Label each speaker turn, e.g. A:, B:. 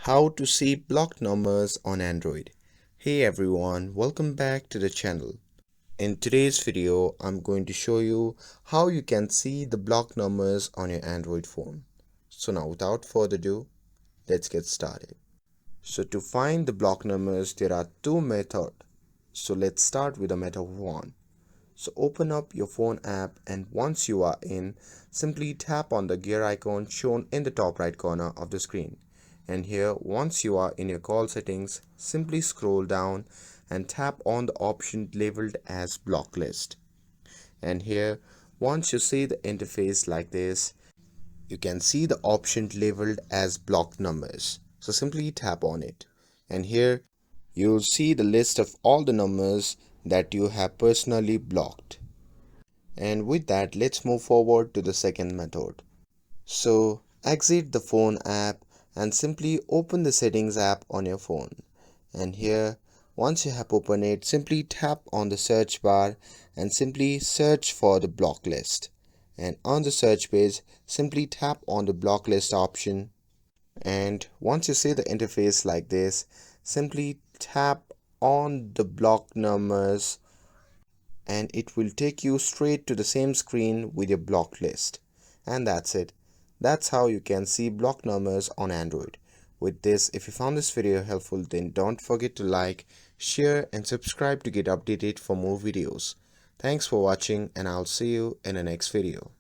A: How to see blocked numbers on Android. Hey everyone, welcome back to the channel. In today's video, I'm going to show you how you can see the blocked numbers on your Android phone. So now without further ado, let's get started. So to find the blocked numbers, there are two methods. So let's start with the method 1. So open up your phone app, and once you are in, simply tap on the gear icon shown in the top right corner of the screen. And here, once you are in your call settings, simply scroll down and tap on the option labeled as block list. And here, once you see the interface like this, you can see the option labeled as blocked numbers. So simply tap on it. And here, you'll see the list of all the numbers that you have personally blocked. And with that, let's move forward to the second method. So exit the phone app and simply open the settings app on your phone. And here, once you have opened it, simply tap on the search bar and simply search for the block list. And on the search page, simply tap on the block list option. And once you see the interface like this, simply tap on the block numbers and it will take you straight to the same screen with your block list. And that's it. That's how you can see block numbers on Android. With this, if you found this video helpful, then don't forget to like, share and subscribe to get updated for more videos. Thanks for watching, and I'll see you in the next video.